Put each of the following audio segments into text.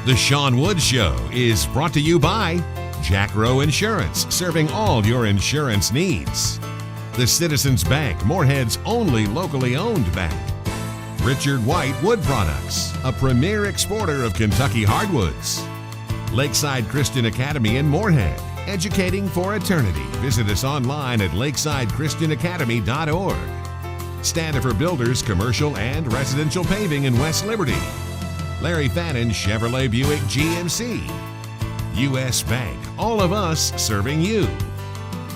The Sean Wood Show is brought to you by Jack Rowe Insurance, serving all your insurance needs. The Citizens Bank, Moorhead's only locally owned bank. Richard White Wood Products, a premier exporter of Kentucky hardwoods. Lakeside Christian Academy in Moorhead, educating for eternity. Visit us online at lakesidechristianacademy.org. Standifer Builders, commercial and residential paving in West Liberty. Larry Fannin Chevrolet Buick GMC. US Bank, all of us serving you.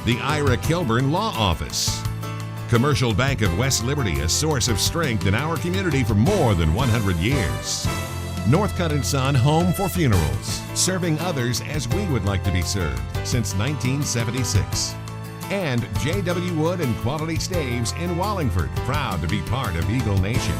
The Ira Kilburn Law Office. Commercial Bank of West Liberty, a source of strength in our community for more than 100 years. Northcutt & Son Home for Funerals, serving others as we would like to be served since 1976. And J.W. Wood and Quality Staves in Wallingford, proud to be part of Eagle Nation.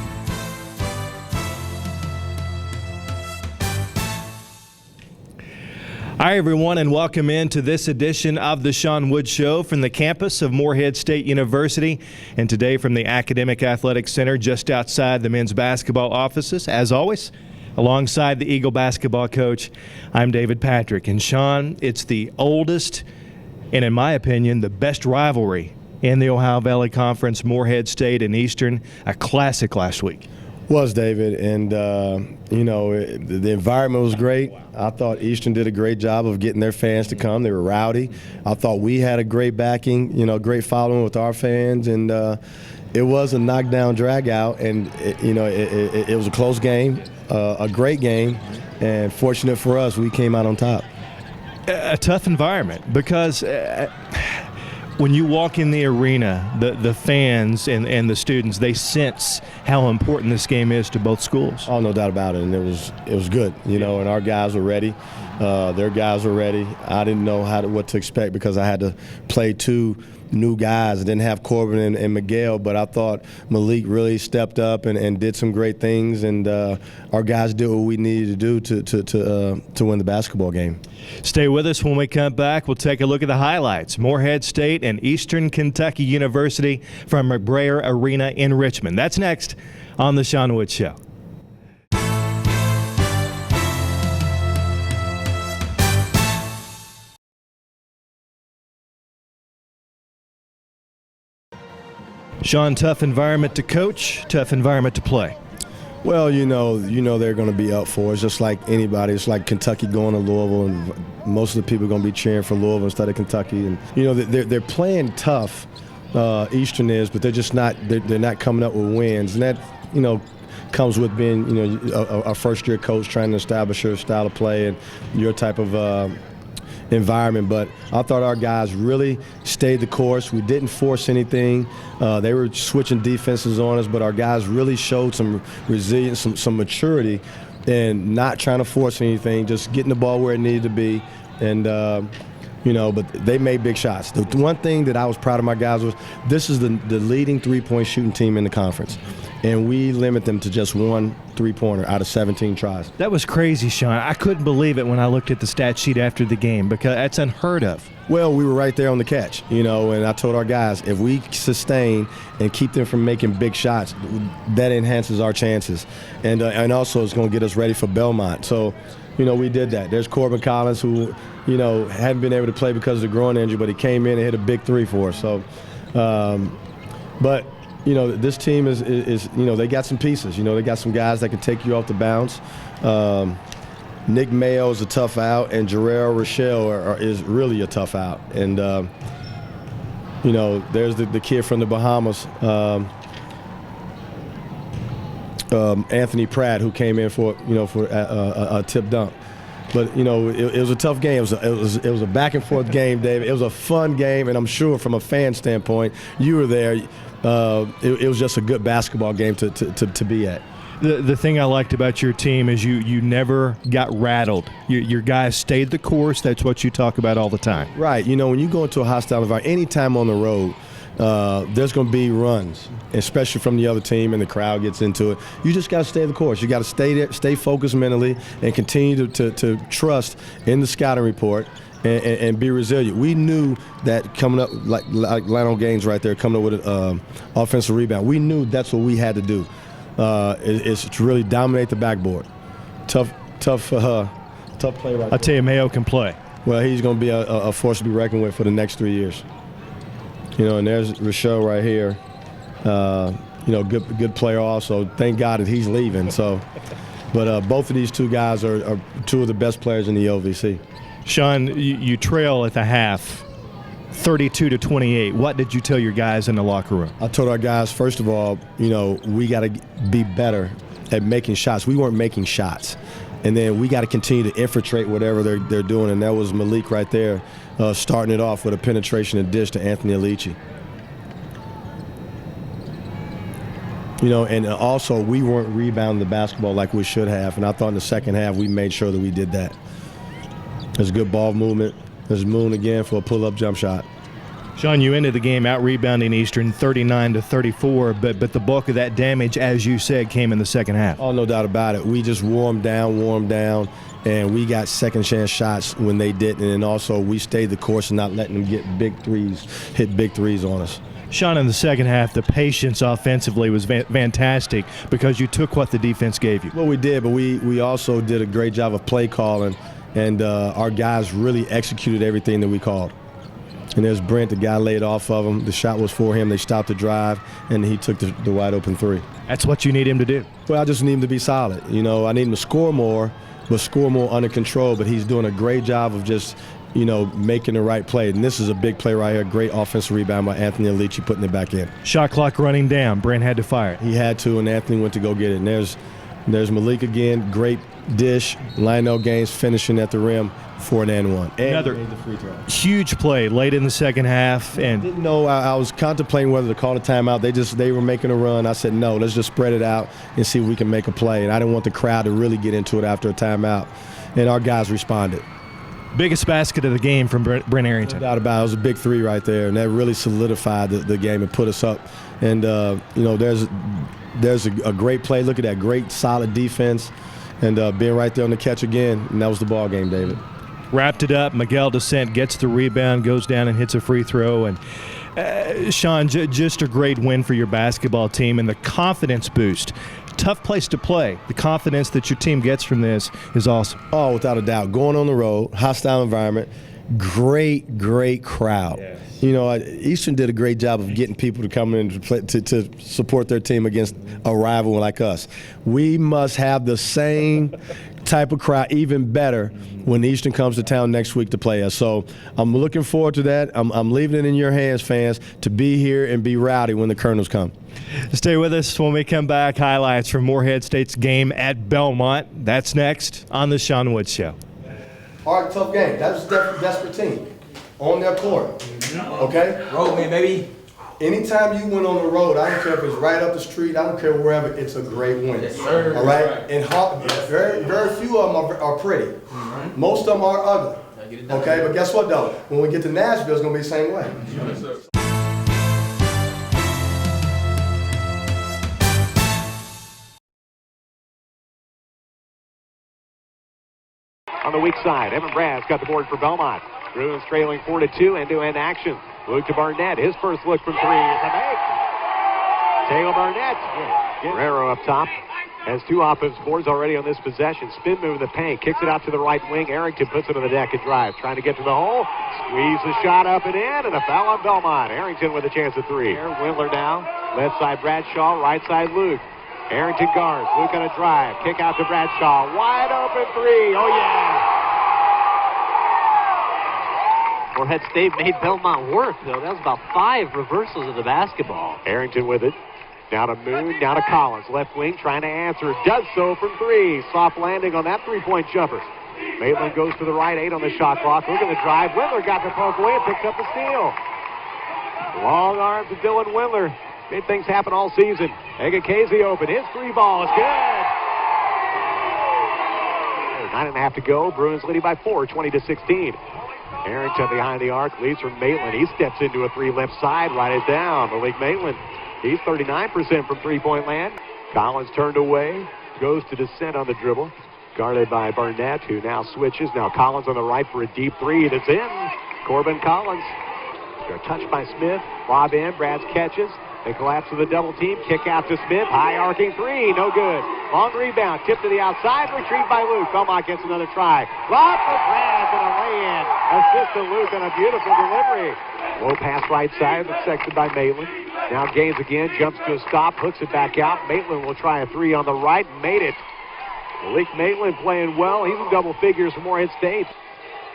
Hi, everyone, and welcome into this edition of the Sean Wood Show from the campus of Moorhead State University, and today from the Academic Athletics Center just outside the men's basketball offices. As always, alongside the Eagle basketball coach, I'm David Patrick. And Sean, it's the oldest and, in my opinion, the best rivalry in the Ohio Valley Conference, Moorhead State and Eastern. A classic last week. Was, David, and the environment was great. I thought Eastern did a great job of getting their fans to come. They were rowdy. I thought we had a great backing, great following with our fans, and it was a knockdown drag-out, and it was a close game, a great game, and fortunate for us, we came out on top. A tough environment because when you walk in the arena, the fans and the students, they sense how important this game is to both schools. Oh, no doubt about it, and it was good, and our guys were ready. Their guys were ready. I didn't know what to expect because I had to play two new guys. I didn't have Corban and Miguel, but I thought Malik really stepped up and did some great things, and our guys did what we needed to do to win the basketball game. Stay with us. When we come back, we'll take a look at the highlights. Moorhead State and Eastern Kentucky University from McBrayer Arena in Richmond. That's next on The Sean Wood Show. Sean, tough environment to coach, tough environment to play. Well, they're going to be up for it. It's just like anybody. It's like Kentucky going to Louisville, and most of the people are going to be cheering for Louisville instead of Kentucky. And they're playing tough. Eastern is, but they're just not. They're not coming up with wins, and that comes with being a first-year coach trying to establish your style of play and your type of environment. But I thought our guys really stayed the course. We didn't force anything. They were switching defenses on us, but our guys really showed some resilience, some maturity, and not trying to force anything, just getting the ball where it needed to be. And but they made big shots. The one thing that I was proud of my guys was this is the leading three-point shooting team in the conference, and we limit them to just one three-pointer out of 17 tries. That was crazy, Sean. I couldn't believe it when I looked at the stat sheet after the game because that's unheard of. Well, we were right there on the catch, and I told our guys, if we sustain and keep them from making big shots, that enhances our chances. And also it's going to get us ready for Belmont. So, we did that. There's Corban Collins who, hadn't been able to play because of the groin injury, but he came in and hit a big three for us. So, but this team is they got some pieces. They got some guys that can take you off the bounce. Nick Mayo is a tough out, and Jarrell Rochelle is really a tough out. And, there's the kid from the Bahamas, Anthony Pratt, who came in for a tip dunk. But it was a tough game. It was a back and forth game, David. It was a fun game, and I'm sure from a fan standpoint, you were there. It was just a good basketball game to be at. The thing I liked about your team is you never got rattled. Your guys stayed the course. That's what you talk about all the time. Right. When you go into a hostile environment, anytime on the road, there's going to be runs, especially from the other team, and the crowd gets into it. You just got to stay the course. You got to stay there, stay focused mentally, and continue to trust in the scouting report and be resilient. We knew that coming up, like Lionel Gaines right there, coming up with an offensive rebound, we knew that's what we had to do. Is to really dominate the backboard. Tough tough play right I'll tell you, Mayo can play. Well, he's going to be a force to be reckoned with for the next 3 years. You know, and there's Rochelle right here. You know, good player also. Thank God that he's leaving. So, but both of these two guys are two of the best players in the OVC. Sean, you trail at the half, 32-28. What did you tell your guys in the locker room? I told our guys, first of all, you know, we got to be better at making shots. We weren't making shots. And then we got to continue to infiltrate whatever they're doing. And that was Malik right there starting it off with a penetration and dish to Anthony Alici. You know, and also we weren't rebounding the basketball like we should have. And I thought in the second half we made sure that we did that. There's good ball movement. There's Moon again for a pull-up jump shot. Sean, you ended the game out-rebounding Eastern 39-34, but the bulk of that damage, as you said, came in the second half. Oh, no doubt about it. We just warmed down, and we got second-chance shots when they didn't. And then also we stayed the course and not letting them get hit big threes on us. Sean, in the second half, the patience offensively was fantastic because you took what the defense gave you. Well, we did, but we also did a great job of play calling, and our guys really executed everything that we called. And there's Brent, the guy laid off of him. The shot was for him. They stopped the drive, and he took the wide open three. That's what you need him to do. Well, I just need him to be solid. You know, I need him to score more, but score more under control. But he's doing a great job of just, you know, making the right play. And this is a big play right here. Great offensive rebound by Anthony Alici, putting it back in. Shot clock running down. Brent had to fire it. He had to, and Anthony went to go get it. And there's Malik again. Great dish. Lionel Gaines finishing at the rim for an and one. Another huge play late in the second half. And didn't know. I was contemplating whether to call the timeout. They were making a run. I said, no, let's just spread it out and see if we can make a play. And I didn't want the crowd to really get into it after a timeout. And our guys responded. Biggest basket of the game from Brent Arrington. No doubt about it. It was a big three right there, and that really solidified the game and put us up. And, you know, there's a great play. Look at that great, solid defense and being right there on the catch again. And that was the ball game, David. Wrapped it up. Miguel Descent gets the rebound, goes down and hits a free throw. And Sean, just a great win for your basketball team and the confidence boost. Tough place to play. The confidence that your team gets from this is awesome. Oh, without a doubt. Going on the road, hostile environment, great crowd. Yes. You know, Eastern did a great job of getting people to come in to play, to support their team against a rival like us. We must have the same type of crowd, even better, when Eastern comes to town next week to play us. So I'm looking forward to that. I'm leaving it in your hands, fans, to be here and be rowdy when the Colonels come. Stay with us when we come back. Highlights from Morehead State's game at Belmont. That's next on the Sean Wood Show. All right, tough game. That was a desperate team on their court. Okay? Road man, baby. Anytime you went on the road, I don't care if it's right up the street, I don't care wherever, it's a great win. Yes, sir. All right? And very few of them are pretty. Most of them are ugly. Okay? But guess what, though? When we get to Nashville, it's going to be the same way. Yes, sir. On the weak side, Evan Brass got the board for Belmont. Bruins trailing 4-2, end-to-end action. Luke to Barnett. His first look from three is a make. Taylor Barnett. Guerrero up top. Has two offensive boards already on this possession. Spin move in the paint. Kicks it out to the right wing. Arrington puts it on the deck and drives. Trying to get to the hole. Squeeze the shot up and in. And a foul on Belmont. Arrington with a chance at three. Windler now. Left side Bradshaw. Right side Luke. Arrington guards. Luke on a drive. Kick out to Bradshaw. Wide open three. Oh, yeah. Morehead State made Belmont work, though. That was about 5 reversals of the basketball. Arrington with it. Now to Moon, now to Collins. Left wing trying to answer. Does so from three. Soft landing on that three-point jumper. Maitland goes to the right, 8 on the shot clock. Look at the drive. Windler got the poke away and picks up the steal. Long arms to Dylan Windler. Made things happen all season. Egakese open. His three ball is good. 9.5 to go. Bruins leading by 4, 20-16. Arrington behind the arc, leads from Maitland. He steps into a three left side, right is down. Malik Maitland, he's 39% from three-point land. Collins turned away, goes to Descent on the dribble. Guarded by Barnett, who now switches. Now Collins on the right for a deep three that's in. Corban Collins. They're touched by Smith. Lob in. Brad's catches. They collapse to the double team. Kick out to Smith. High arcing three. No good. Long rebound. Tip to the outside. Retrieved by Luke. Belmont gets another try. Lob for Brad and a lay-in. Assist to Luke on a beautiful delivery. Low pass right side. That's sectioned by Maitland. Now Gaines again. Jumps to a stop. Hooks it back out. Maitland will try a three on the right. Made it. Malik Maitland playing well. He's in double figures for Morehead State.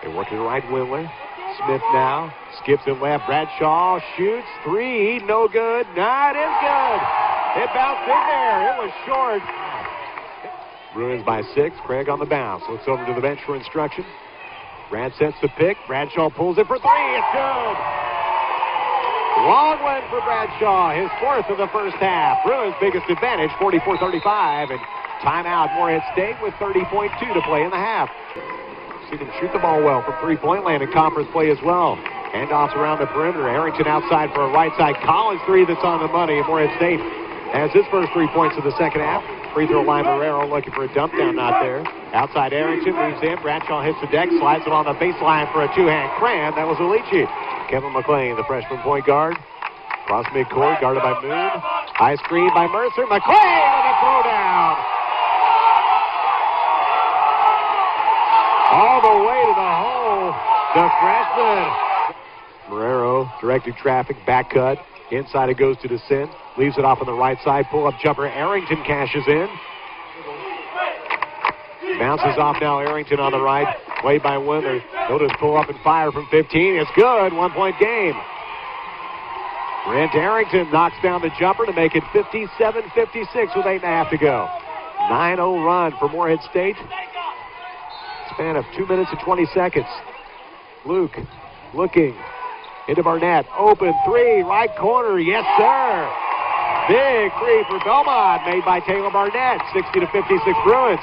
They work to the right. Windler. Smith now. Skips it left. Bradshaw shoots. Three. No good. Nah, it is good. It bounced in there. It was short. Bruins by 6. Craig on the bounce. Looks over to the bench for instruction. Brad sets the pick. Bradshaw pulls it for three. It's good. Long one for Bradshaw. His 4th of the first half. Bruins' biggest advantage, 44-35. And timeout Morehead State with 30.2 to play in the half. See them shoot the ball well from three-point land in conference play as well. Handoffs around the perimeter. Harrington outside for a right side. Collins three that's on the money. And Morehead State has his first 3 points of the second half. Free throw line, Marrero looking for a dump down, not there. Outside Harrington moves in. Bradshaw hits the deck, slides it on the baseline for a two-hand cram. That was Alici. Kevin McLean, the freshman point guard. Cross midcourt, guarded by Moon. High screen by Mercer. McLean with a throwdown. All the way to the hole, the freshman. Marrero directing traffic, back cut. Inside it goes to DeScent. Leaves it off on the right side. Pull-up jumper. Arrington cashes in. Bounces off now. Arrington on the right. Played by Winther. Notice pull up and fire from 15. It's good. 1 point game. Brent Arrington knocks down the jumper to make it 57-56 with 8.5 to go. 9-0 run for Morehead State. Span of 2 minutes and 20 seconds. Luke looking into Barnett. Open three, right corner. Yes, sir. Big three for Belmont made by Taylor Barnett. 60-56 Bruins.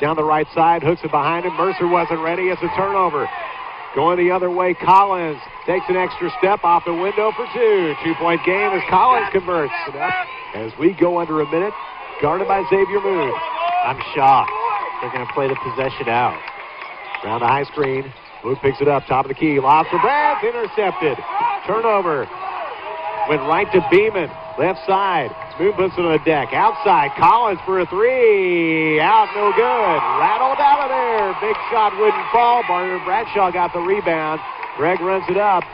Down the right side, hooks it behind him. Mercer wasn't ready. It's a turnover. Going the other way, Collins takes an extra step off the window for two. 2 point game as Collins converts. As we go under a minute, guarded by Xavier Moon. I'm shocked. They're going to play the possession out. Around the high screen. Luke picks it up, top of the key. Lost for Brad, intercepted. Turnover. Went right to Beeman. Left side. Moon puts it on the deck. Outside. Collins for a three. Out, no good. Rattled out of there. Big shot wouldn't fall. Bradshaw got the rebound. Greg runs it up.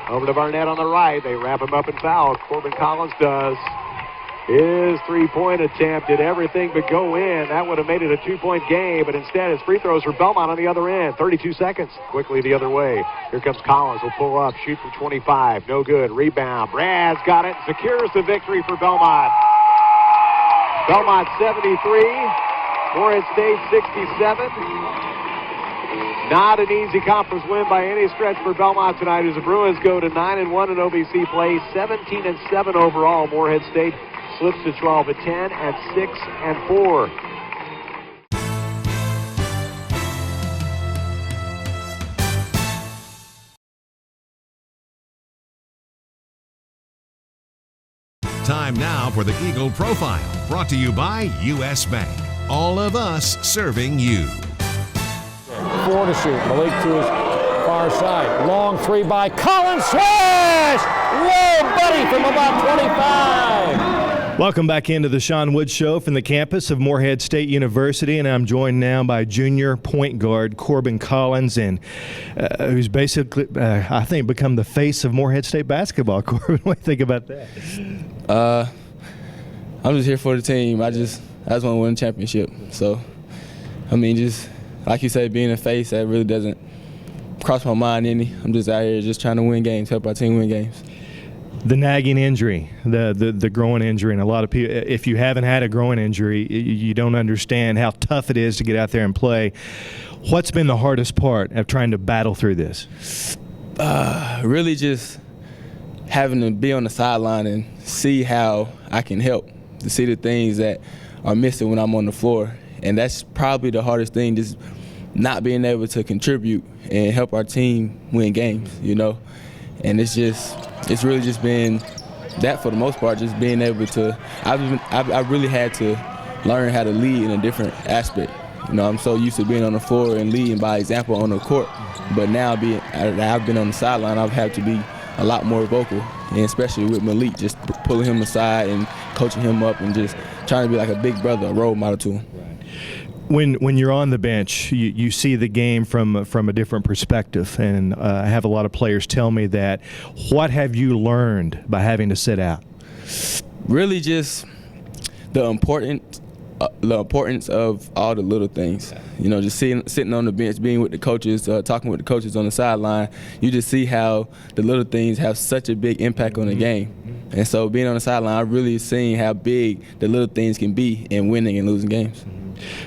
Over to Barnett on the right. They wrap him up and foul. Corban Collins does. His three-point attempt did everything but go in. That would have made it a 2 point game, but instead it's free throws for Belmont on the other end. 32 seconds. Quickly the other way. Here comes Collins. Will pull up. Shoot from 25. No good. Rebound. Brad's got it. Secures the victory for Belmont. Belmont 73. Morehead State 67. Not an easy conference win by any stretch for Belmont tonight as the Bruins go to 9-1 in OVC play. 17-7 overall. Morehead State slips to 12-10 and 6-4. Time now for the Eagle Profile, brought to you by US Bank. All of us serving you. 4 to shoot. Malik to his far side. Long three by Collins. Swish! Whoa, buddy, from about 25. Welcome back into the Sean Wood Show from the campus of Morehead State University, and I'm joined now by junior point guard Corban Collins, and who's basically, I think, become the face of Morehead State basketball. Corban, what do you think about that? I'm just here for the team. I just want to win a championship. So, I mean, just like you said, being a face, that really doesn't cross my mind any. I'm just out here just trying to win games, help our team win games. The nagging injury, the groin injury, and a lot of people, if you haven't had a groin injury, you don't understand how tough it is to get out there and play. What's been the hardest part of trying to battle through this? Really just having to be on the sideline and see how I can help, to see the things that are missing when I'm on the floor. And that's probably the hardest thing, just not being able to contribute and help our team win games, you know. And it's really just been that for the most part, just being able to, I really had to learn how to lead in a different aspect. You know, I'm so used to being on the floor and leading by example on the court, but now I've been on the sideline, I've had to be a lot more vocal, and especially with Malik, just pulling him aside and coaching him up and just trying to be like a big brother, a role model to him. When you're on the bench, you see the game from a different perspective, and I have a lot of players tell me that. What have you learned by having to sit out? Really just the importance of all the little things. You know, just sitting on the bench, being with the coaches, talking with the coaches on the sideline, you just see how the little things have such a big impact on the game. And so being on the sideline, I've really seen how big the little things can be in winning and losing games.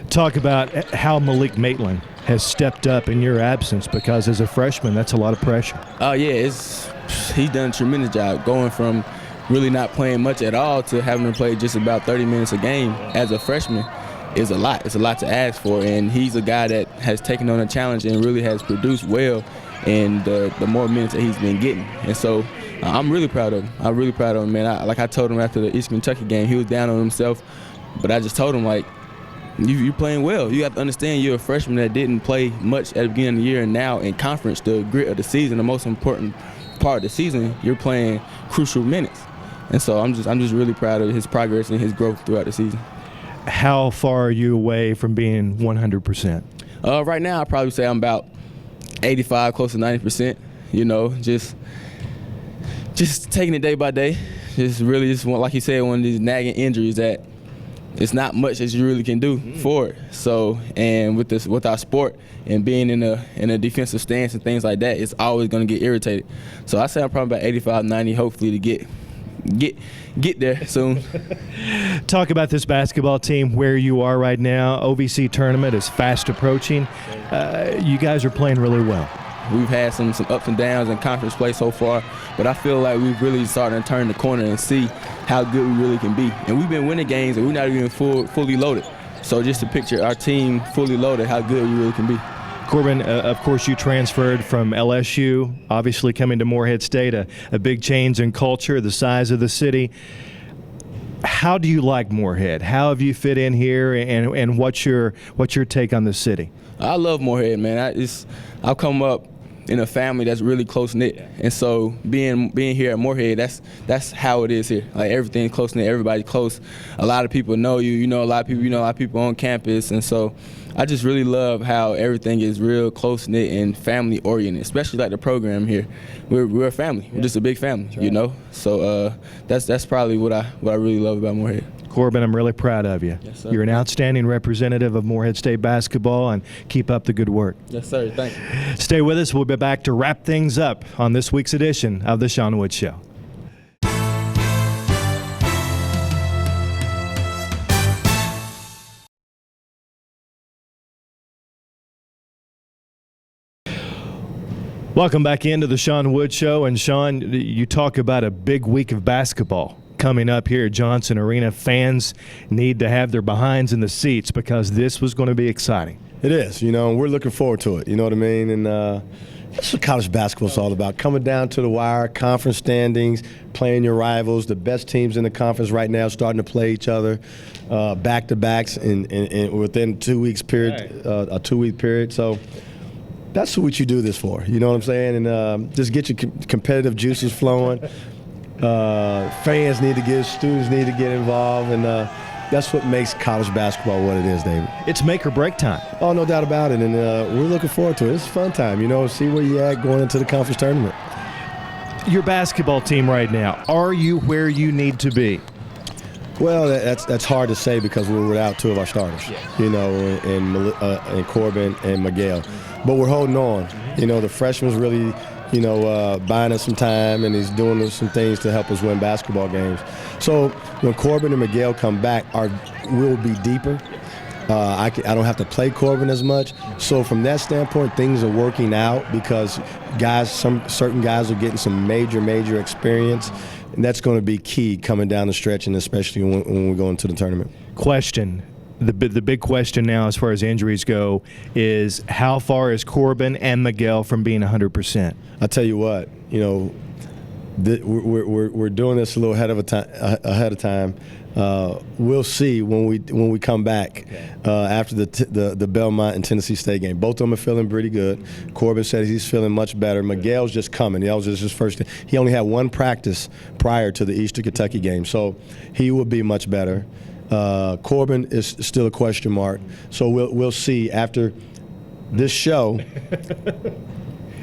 Talk about how Malik Maitland has stepped up in your absence, because as a freshman, that's a lot of pressure. Oh, yeah, he's done a tremendous job going from really not playing much at all to having to play just about 30 minutes a game as a freshman is a lot. It's a lot to ask for, and he's a guy that has taken on a challenge and really has produced well in the more minutes that he's been getting. And so I'm really proud of him. I'm really proud of him, man. Like I told him after the East Kentucky game, he was down on himself, but I just told him, like, you're playing well. You have to understand you're a freshman that didn't play much at the beginning of the year, and now in conference, the grit of the season, the most important part of the season, you're playing crucial minutes. And so I'm just really proud of his progress and his growth throughout the season. How far are you away from being 100%? Right now, I'd probably say I'm about 85, close to 90%. You know, just taking it day by day. Just like you said, one of these nagging injuries that it's not much that you really can do for it. So, and with our sport and being in a defensive stance and things like that, it's always going to get irritated. So I say I'm probably about 85, 90, hopefully to get there soon. Talk about this basketball team, where you are right now. OVC tournament is fast approaching. You guys are playing really well. We've had some ups and downs in conference play so far, but I feel like we've really started to turn the corner and see how good we really can be. And we've been winning games, and we're not even fully loaded. So just to picture our team fully loaded, how good we really can be. Corban, of course, you transferred from LSU, obviously coming to Morehead State, a big change in culture, the size of the city. How do you like Morehead? How have you fit in here, and what's your take on the city? I love Morehead, man. I've come up in a family that's really close-knit, and so being here at Morehead, that's how it is here. Like, everything's close-knit, everybody's close. A lot of people know you. You know a lot of people. You know a lot of people on campus, and so I just really love how everything is real close-knit and family-oriented, especially like the program here. We're a family. We're just a big family, you know. So that's probably what I really love about Morehead. Corban, I'm really proud of you. Yes, sir. You're an outstanding representative of Morehead State basketball, and keep up the good work. Yes, sir. Thank you. Stay with us. We'll be back to wrap things up on this week's edition of The Sean Wood Show. Welcome back into the Sean Wood Show. And Sean, you talk about a big week of basketball coming up here at Johnson Arena. Fans need to have their behinds in the seats, because this was going to be exciting. It is, you know, and we're looking forward to it, you know what I mean? And that's what college basketball is all about, coming down to the wire, conference standings, playing your rivals. The best teams in the conference right now starting to play each other back-to-backs and within 2 weeks period, a 2-week period. So that's what you do this for, you know what I'm saying? And just get your competitive juices flowing. Fans need to students need to get involved, and that's what makes college basketball what it is, David. It's make or break time. Oh, no doubt about it, and we're looking forward to it. It's a fun time, you know, see where you at going into the conference tournament. Your basketball team right now, are you where you need to be? Well, that's hard to say, because we're without two of our starters, you know, and Corban and Miguel. But we're holding on. You know, the freshman's really, you know, buying us some time, and he's doing some things to help us win basketball games. So when Corban and Miguel come back, we'll be deeper. I don't have to play Corban as much. So from that standpoint, things are working out, because certain guys are getting some major experience, and that's going to be key coming down the stretch, and especially when we go into the tournament. Question. The big question now, as far as injuries go, is how far is Corban and Miguel from being 100%? I tell you what, you know, we're doing this a little ahead of time. We'll see when we come back after the Belmont and Tennessee State game. Both of them are feeling pretty good. Corban said he's feeling much better. Miguel's just coming. That was just his first. He only had one practice prior to the Eastern Kentucky game, so he will be much better. Corban is still a question mark, so we'll see after this show.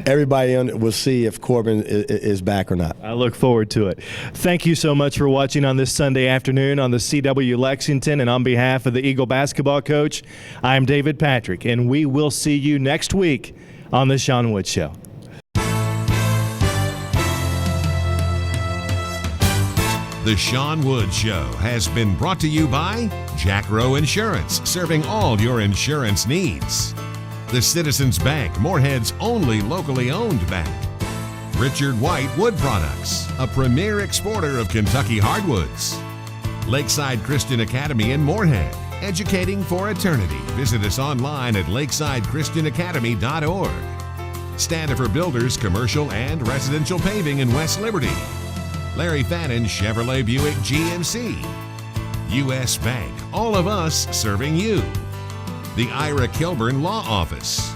Everybody will see if Corban is back or not. I look forward to it. Thank you so much for watching on this Sunday afternoon on the CW Lexington. And on behalf of the Eagle basketball coach, I'm David Patrick, and we will see you next week on The Sean Wood Show. The Sean Wood Show has been brought to you by Jack Rowe Insurance, serving all your insurance needs. The Citizens Bank, Moorhead's only locally owned bank. Richard White Wood Products, a premier exporter of Kentucky hardwoods. Lakeside Christian Academy in Moorhead, educating for eternity. Visit us online at lakesidechristianacademy.org. Standifer Builders, commercial and residential paving in West Liberty. Larry Fannin Chevrolet Buick GMC. US Bank, all of us serving you. The Ira Kilburn Law Office.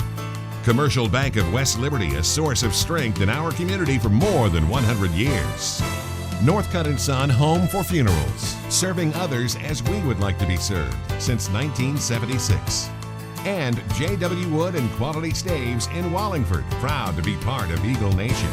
Commercial Bank of West Liberty, a source of strength in our community for more than 100 years. Northcutt & Son Home for Funerals, serving others as we would like to be served since 1976. And J.W. Wood and Quality Staves in Wallingford, proud to be part of Eagle Nation.